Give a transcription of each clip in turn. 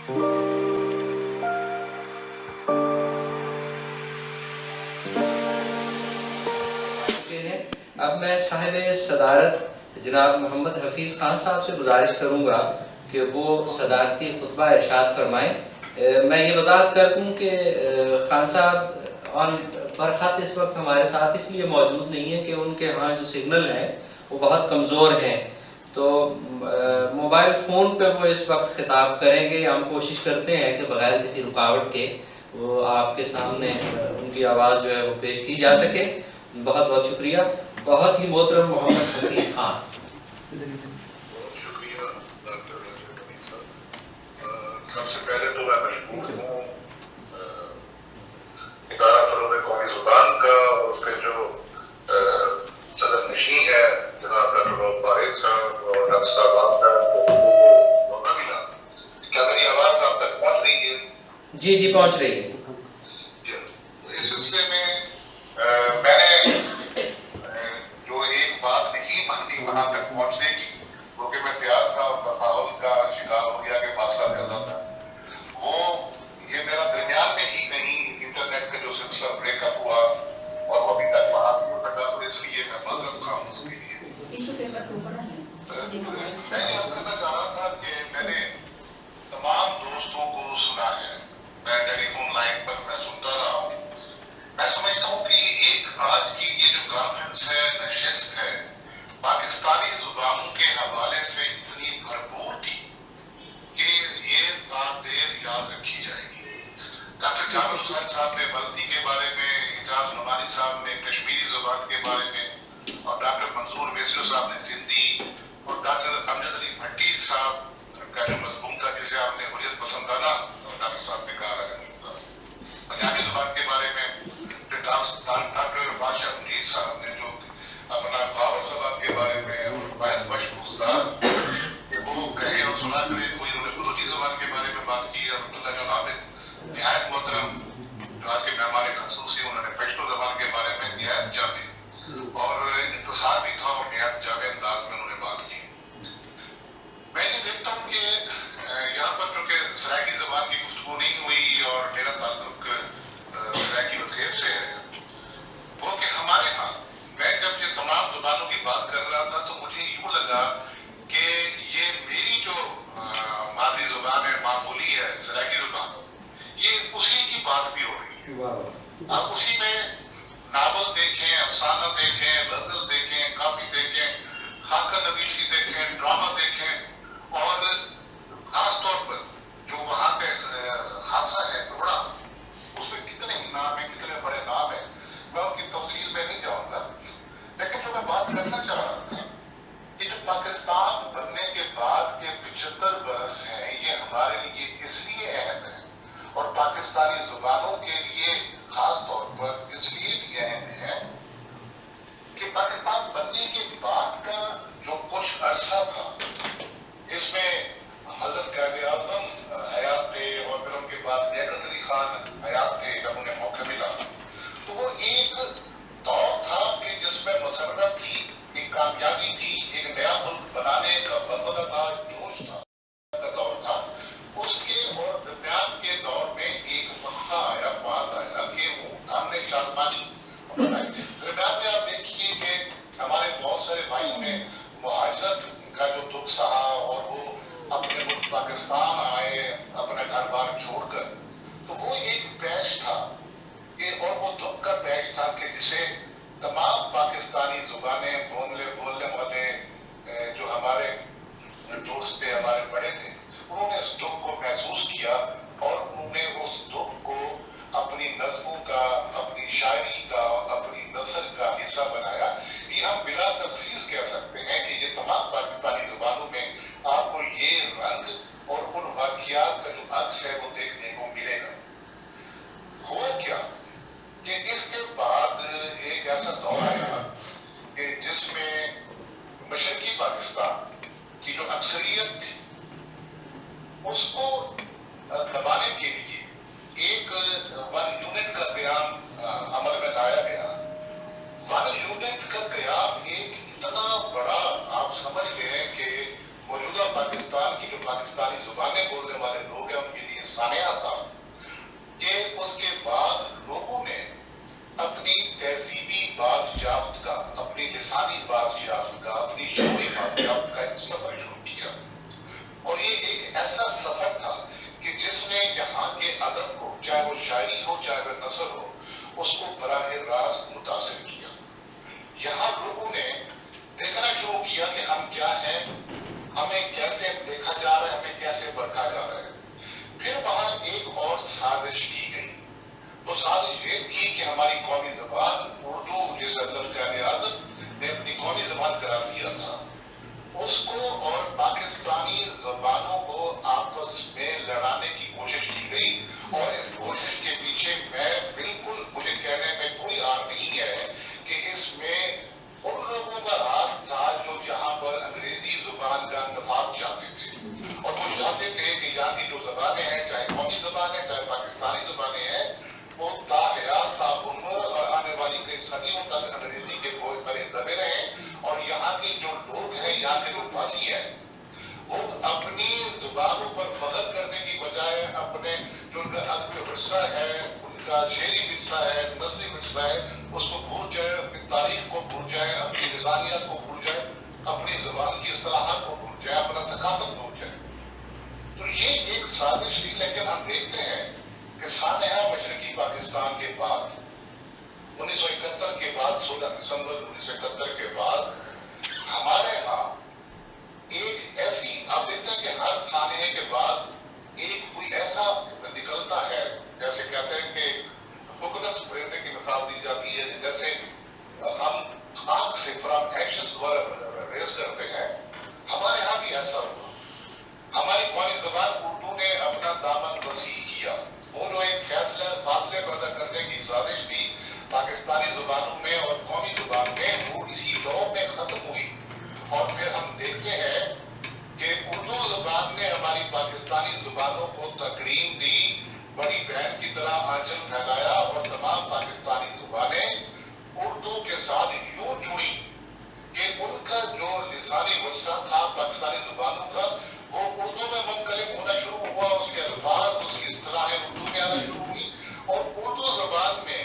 اب میں صاحب صدارت جناب محمد حفیظ خان صاحب سے گزارش کروں گا کہ وہ صدارتی خطبہ ارشاد فرمائیں۔ میں یہ وضاحت کر دوں کہ خان صاحب آن برخط اس وقت ہمارے ساتھ اس لیے موجود نہیں ہیں کہ ان کے ہاں جو سگنل ہیں وہ بہت کمزور ہیں، تو موبائل فون پہ وہ اس وقت خطاب کریں گے۔ ہم کوشش کرتے ہیں کہ بغیر کسی رکاوٹ کے وہ آپ کے سامنے ان کی آواز جو ہے وہ پیش کی جا سکے۔ بہت بہت شکریہ۔ بہت ہی محترم محمد حفیظ خان۔ بہت شکریہ ڈاکٹر حمید صاحب۔ سب سے پہلے تو میں مشکور ہوں ادارہ فروغ قومی زبان کا اور اس کے جو صدر نشین ہے جناب ڈاکٹر فارغ صاحب اور ڈاکٹر صاحب آپ کا موقع ملا۔ کیا میری آواز آپ تک پہنچ رہی ہے؟ جی جی پہنچ رہی ہے۔ اس سلسلے میں میں نے جو ایک بات نہیں مانی وہاں تک پہنچنے کی، کیونکہ میں تیار تھا اور تساہل کا شکار ہو گیا کہ فاصلہ زیادہ تھا، وہ یہ میرا درمیان میں ہی کہیں انٹرنیٹ کا جو سلسلہ بریک اپ ہوا اور وہ ابھی تک وہاں بھی ہو سکا، تو اس لیے میں معذرت خواہ ہوں اس کے لیے۔ میں یہ عرض کرنا چاہ رہا تھا کہ میں نے تمام دوستوں کو سنا ہے، میں ٹیلی فون لائن پر میں سنتا رہا ہوں۔ میں سمجھتا ہوں کہ ایک آج کی یہ جو کانفرنس ہے، نشست ہے، پاکستانی زبانوں کے حوالے سے اتنی بھرپور تھی کہ یہ بات دیر یاد رکھی جائے گی۔ ڈاکٹر جابر حسین صاحب نے بلدی کے بارے میں، اعجاز نعمانی صاحب نے کشمیری زبان کے بارے میں، اور ڈاکٹر منظور ویسلو صاحب نے سندھی، اور ڈاکٹر امجد علی بھٹی صاحب کا جو مضمون تھا جسے آپ نے حریت پسندانہ ڈاکٹر صاحب نے کہا ہے، پنجابی زبان کے بارے میں ڈاکٹر بادشاہ مجید صاحب نے جو اپنا خاور زبان کے بارے میں اور واحد مشکوزدار کہ وہ کہے اور سنا کرے، کوئی انہوں نے بلوچی زبان کے بارے میں بات کی، اور عبداللہ جان عابد نہایت محترم جو آج کے مہمان خصوصی، انہوں نے پشتو زبان کے بارے میں نہایت جامع اور انتصار بھی تھا اور نہایت جامع انداز میں انہوں نے بات کی۔ میں یہ دیکھتا ہوں کہ یہاں پر چونکہ سرائکی زبان کی گفتگو نہیں ہوئی اور میرا تعلق سرائکی وسیب سے ہے، وہ کہ ہمارے ہاں میں جب یہ تمام زبانوں کی بات کر رہا تھا تو مجھے یوں لگا کہ یہ میری جو مادری زبان ہے، ماں بولی ہے، سرائکی زبان، یہ اسی کی بات بھی ہو رہی ہے۔ آپ اسی میں ناول دیکھیں، افسانہ دیکھیں، غزل دیکھیں، کاپی دیکھیں، خاکہ نویسی دیکھیں، ڈرامہ دیکھیں، اور خاص طور پر جو وہاں پہ خاصہ ہے ٹکڑا، اس میں کتنے ہی نام ہیں، کتنے بڑے نام ہیں، میں ان کی تفصیل میں نہیں جاؤں گا۔ لیکن جو میں بات کرنا چاہ رہا تھا کہ جو پاکستان بننے کے بعد کے 75 برس ہیں، یہ ہمارے لیے اس لیے اہم ہے اور پاکستانی زبانوں کے لیے خاص طور پر اس لیے بھی اہم ہے کہ پاکستان بننے کے بعد کا جو کچھ عرصہ تھا، اس میں حضرت قائد اعظم حیات تھے اور پھر ان کے بعد لیاقت علی خان حیات تھے جب انہیں موقع ملا، تو وہ ایک دور تھا کہ جس میں مسرت تھی، ایک کامیابی تھی، ایک نیا ملک بنانے کا بلبلہ تھا، جوش تھا کا دور تھا۔ اس کے اور درمیان کے دور میں ایک وقفہ آیا، باز آیا کہ وہ ہم نے شادمانی بنائی۔ درمیان میں آپ دیکھیے کہ ہمارے بہت سارے بھائیوں نے مہاجرت کا جو دکھ سہا اور وہ اپنے ملک پاکستان آئے اپنا گھر بار چھوڑ کر، تو وہ ایک پیش تھا کہ، اور وہ دکھ کا پیش تھا کہ جسے تمام پاکستانی زبانیں بولنے والے جو ہمارے دوست تھے، ہمارے بڑے تھے، انہوں نے اس دکھ کو محسوس کیا اور انہوں نے اس دکھ کو اپنی نظموں کا، اپنی شاعری کا، اپنی نثر کا حصہ بنایا۔ یہ ہم بلا تفصیل کہہ سکتے ہیں کہ یہ تمام پاکستانی زبانوں میں آپ کو یہ رنگ اور ان واقعات کا جو عکس ہے وہ دیکھنے کو ملے گا۔ ہوا کیا کہ اس کے بعد ایک ایسا دور آیا کہ جس میں مشرقی پاکستان کی جو اکثریت تھی اس کو دبانے کے لیے ایک ون یونٹ کا قیام عمل میں لایا گیا۔ ون یونٹ کا قیام ایک اتنا بڑا، آپ سمجھ گئے کہ موجودہ پاکستان کی جو پاکستان पाकिस्तानी जुबानें बोलने वाले लोग हैं उनके लिए सानिया था कि उसके बाद लोगों ने अपनी तहजीबी बात-याफ्त का, अपनी लिसानी बात-याफ्त का, अपनी शौरी बात-याफ्त का एक सफर शुरू किया। और ये एक ऐसा सफर था कि जिसने यहाँ के अदब को, चाहे वो शायरी हो चाहे वो नसर हो, उसको बराह रास्त मुतासिर किया। यहाँ लोगों ने देखना शुरू किया कि हम क्या हैं, हमें कैसे देखा जा रहा है, हमें कैसे परखा जा रहा है। फिर वहां एक और साजिश की गई। वो साजिश ये थी कि हमारी कौमी जबान उर्दू, जिसे कायद-ए-आज़म ने अपनी कौमी जबान करार दिया था, उसको और पाकिस्तानी जबानों को आपस में लड़ाने की कोशिश की गई। और इस कोशिश के पीछे बिल्कुल मुझे कहने में कोई आर नहीं है कि इसमें उन लोगों का हाथ था जो यहाँ पर अंग्रेजी जुबान का नफाज चाहते थे। और वो चाहते थे कि यहाँ की जो जबानें हैं, चाहे कौमी जबान है चाहे पाकिस्तानी जबानें हैं, वो ताहयात ताउम्र और आने वाली कई सदियों तक अंग्रेजी के बोझ तले दबे रहें। और यहाँ के जो लोग हैं, यहाँ के जो भाषी हैं, वो अपनी जुबानों पर फख्र करने की बजाय अपने जो उनका अदबी विरसा है, उनका शेरी विरसा है, नस्ली विरसा है, उसको भूल जाए, अपनी तारीख को भूल जाए, अपनी लिसानियत को भूल जाए, अपनी जुबान की इस्तिलाहात को भूल जाए, अपना सकाफत भूल जाए। तो ये एक साजिश थी। लेकिन हम देखते हैं कि सानहा मशरकी पाकिस्तान के बाद 1971 के बाद 16 दिसंबर 1971 के बाद हमारे यहाँ एक ऐसी, आप देखते हैं कि हर सानहे के बाद एक कोई ऐसा निकलता है, जैसे कहते हैं कि बुकनस परिंदे की मिसाल दी जाती है, जैसे हम आंख से फ्रॉम एशेस रेस करते हैं। हमारे यहाँ भी ऐसा हुआ। हमारी कौमी जबान उर्दू ने अपना दामन वसी किया। वो जो एक फासले पैदा करने की साजिश थी पाकिस्तानी जुबानों में और कौमी जुबान में, वो इसी दौर में खत्म हुई। और फिर हम देखते हैं कि उर्दू जुबान ने हमारी पाकिस्तानी जुबानों को तकरीम दी, बड़ी बहन की तरह आंचल फैलाया और तमाम पाकिस्तानी जुबानें उर्दू के साथ यूं जुड़ी कि उनका जो लिसानी वर्सा था पाकिस्तानी जुबानों का, वो उर्दू में मुनकलिब होना शुरू हुआ। उसके अल्फाज, उसकी इस्तिलाहें उर्दू में आना शुरू हुई। और उर्दू जुबान में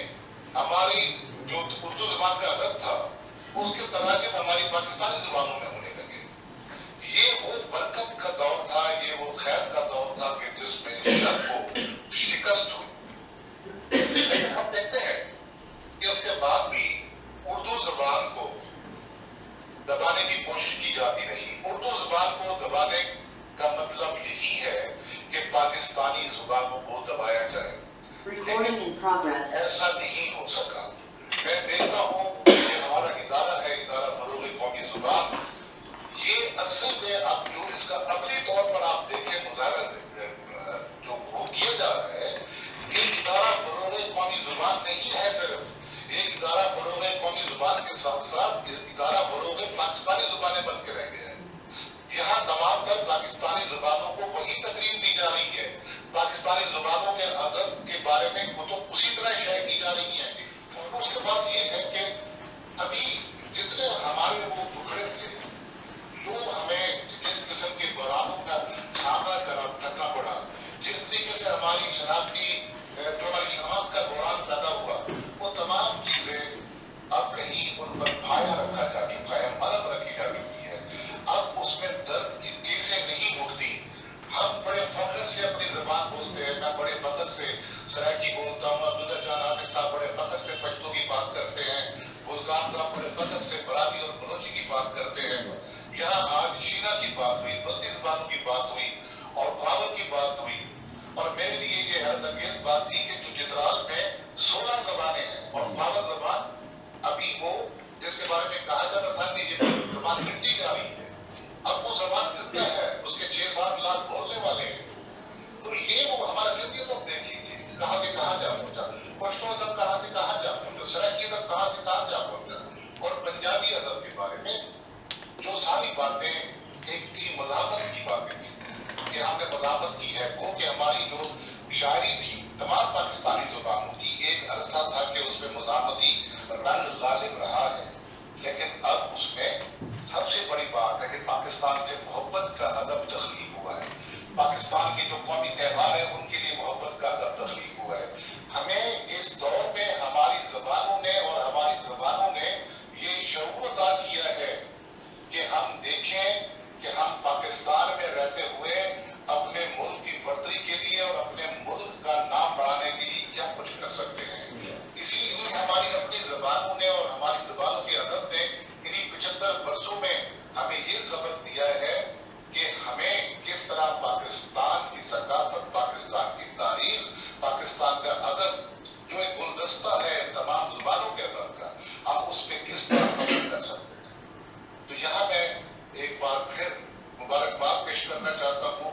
हमारी जो उर्दू जुबान का अदब था, उसके तराजिम हमारी पाकिस्तानी जुबानों में होने लगे। ये वो बरकत का दौर था, ये वो खैर का दौर था कि जिसमें शर को शिकस्त हुई। लेकिन हम देखते हैं कि उसके बाद भी उर्दू जुबान को दबाने की कोशिश की जाती रही। उर्दू जुबान को दबाने का मतलब यही है कि पाकिस्तानी जुबानों को दबाया जाए। लेकिन ऐसा नहीं हो सका। मैं देखता हूँ कि हमारा इदारा है, इदारा फरोग़ कौमी जुबान, ये असल में अब जो इसका अमली तौर पर आप देखें मुजाहरा जो वो किया जा रहा है, ये इदारा फरोग़ कौमी जुबान नहीं है सिर्फ। ये इदारा फरोग़ कौमी जुबान के साथ साथ इदारा फरोग़ पाकिस्तानी जुबानें बन के रह गए हैं। यहाँ तमाम तर पाकिस्तानी जुबानों को वही तकरीम दी जा रही है। पाकिस्तानी जुबानों के अदब के बारे में कुतुब उसी तरह शेयर की जा रही है। उसके बाद ये है कि अभी जितने हमारे वो टुकड़े थे, जो हमें जिस किस्म के बहरानों का सामना करना पड़ा, जिस तरीके से हमारी शनाख्ती जो हमारी शनाख्त का बहरान पैदा हुआ, वो तमाम चीजें अब कहीं उन पर फाया रखा जा चुका है, मरम रखी जा चुकी है। अब उसमें दर्द की केसें नहीं उठती। हम बड़े फख्र से अपनी जबान बोलते हैं। मैं बड़े फख्र से सराइकी बोलता हूँ, अब्दुल्ला जान आबिद साहब बड़े फख्र से पश्तो की बात करते हैं, बुज़दान साहब बड़े फख्र से बरावी और बलोची की बात करते हैं। यहाँ आज शीना की बात हुई, बल्ती ज़बानों की बात हुई और भावर की बात हुई। और मेरे लिए ये हैरत अंगेज बात थी कि जो चित्राल में 16 ज़बानें हैं और भावर ज़बान अभी वो जिसके बारे में कहा जाता था कि ये ज़बान मिटती जा रही है, अब वो ज़बान जिंदा है, उसके 6-7 लाख बोलने वाले हैं। तो ये वो हमारा सिंधी अदब देख लीजिए कहाँ से कहाँ जा पहुंचा, पश्तो अदब कहाँ से कहाँ जा पहुंचा, सराइकी अदब कहाँ से कहाँ जा पहुंचा। और पंजाबी अदब के बारे में जो सारी बातें एक थी, मज़ाहमत की बातें थी कि हमने मज़ाहमत की है, वो कि हमारी जो शायरी थी तमाम पाकिस्तानी ज़ुबानों की, एक अरसा था कि उसमें मज़ाहमती रंग गालिब रहा है। लेकिन अब उसमें सबसे बड़ी बात है कि पाकिस्तान से मोहब्बत का अदब तख्लीक हुआ है। पाकिस्तान के जो कौमी त्यौहार है उनके लिए मोहब्बत का अदब तख्लीक हुआ है। हमें इस दौर में हमारी ज़बानों ने और हमारी ज़बानों ने ये शऊर अता किया है कि हम देखें कि हम पाकिस्तान में रहते हुए अपने मुल्क की बर्तरी के लिए और अपने मुल्क का नाम बढ़ाने के लिए क्या कुछ कर सकते हैं। इसीलिए हमारी अपनी ज़बानों ने और हमारी ज़बानों के अदब ने इन्हीं 75 वर्षों में हमें ये सबक दिया है कि हमें किस तरह पाकिस्तान की सकाफत, पाकिस्तान की तारीख, पाकिस्तान का अदब जो एक गुलदस्ता है तमाम ज़ुबानों के अदब का, हम उस पर किस तरह अमल कर सकते हैं। तो यहाँ मैं एक बार फिर मुबारकबाद पेश करना चाहता हूँ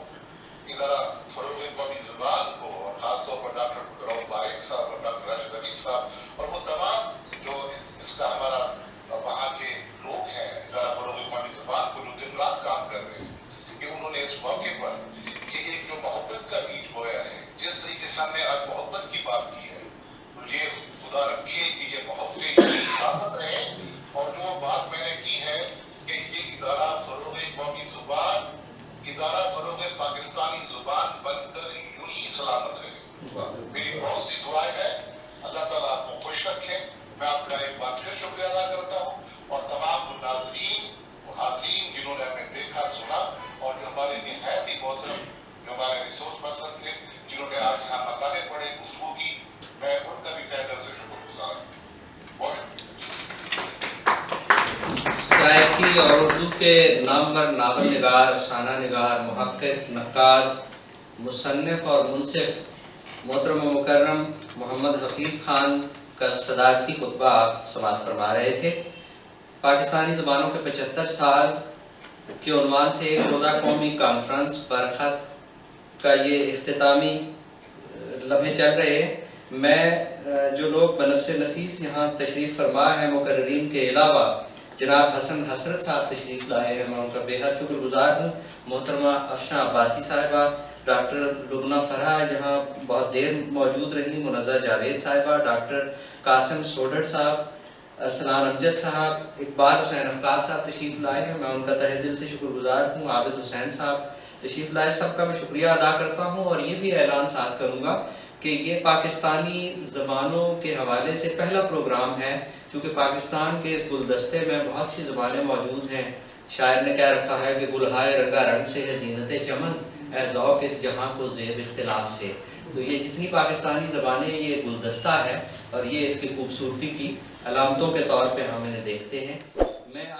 इदारा फरोग़ क़ौमी ज़ुबान को, और ख़ासतौर पर डॉक्टर रऊफ़ बारिक साहब और डॉक्टर राशिद अली साहब और वो तमाम जो इसका हमारा वहाँ के लोग हैं इदारा फरोग़ क़ौमी ज़ुबान को, जो दिन रात काम कर रहे हैं कि उन्होंने इस मौके पर ये एक जो मोहब्बत का बीज बोया है, जिस तरीके से हमने आज मोहब्बत की बात की है, ये खुदा रखे कि ये मोहब्बतें सलामत रहे। और जो बात मैंने की है कि ये इदारा फरोग़ क़ौमी ज़ुबान, इदारा फरोग़ पाकिस्तानी ज़ुबान बनकर यूं ही सलामत रहे। मेरी बहुत सी दुआएं हैं, अल्लाह ताला आपको खुश रखे। मैं आपका एक बार फिर शुक्रिया अदा करता हूँ और तमाम नाज़रीन हाज़रीन जिन्होंने हमें देखा सुना और जो हमारे निहायत ही मोहतरम जो हमारे रिसोर्स पर्सन थे जिन्होंने आज यहाँ मकाले पढ़े, गुफ्तगू की, मैं उनका भी तहे दिल से शुक्रगुजार हूँ। बहुत शुक्रिया। सराइकी और उर्दू के नामवर नावल निगार, अफसाना निगार, मुहक्किक, नक्काद, मुसन्निफ और मुनसिफ मोहतरम व मुकर्रम मोहम्मद हफीज़ खान का सदारती खुतबा आप समाअत फरमा रहे थे। पाकिस्तानी ज़बानों के 75 साल के उन्वान से एक रोज़ा कौमी कॉन्फ्रेंस बरखत का ये इख्तितामी लम्हे चल रहे हैं। मैं जो लोग बनफ़्स नफीस यहाँ तशरीफ़ फरमा है मुकर्रीन के अलावा जनाब हसन हसरत साहब तशरीफ़ लाए हैं, मैं उनका बेहद शुक्रगुजार हूँ। मोहतरमा अफशां अब्बासी साहिबा, डॉक्टर लुबना फरहा यहाँ बहुत देर मौजूद रही, मुनज़्ज़ा जावेद साहिबा, डॉक्टर कासिम सोडर साहब, अरसलान अमजद साहब, इकबाल हुसैन अफ़कार साहब तशरीफ़ लाए हैं, मैं उनका तहे दिल से शुक्रगुजार हूँ। आबिद हुसैन साहब तशरीफ़ लाए, सबका मैं शुक्रिया अदा करता हूँ। और ये भी ऐलान साथ करूँगा कि ये पाकिस्तानी ज़बानों के हवाले से पहला प्रोग्राम है, क्योंकि पाकिस्तान के इस गुलदस्ते में बहुत सी ज़बानें मौजूद हैं। शायर ने कह रखा है कि गुलहाए रंगा रंग से है ज़ीनत चमन, ए ज़ौक़ इस जहाँ को ज़ेब इख्तिलाफ़ से। तो ये जितनी पाकिस्तानी ज़बानें, ये गुलदस्ता है और ये इसकी खूबसूरती की अलामतों के तौर पे हम इन्हें देखते हैं। मैं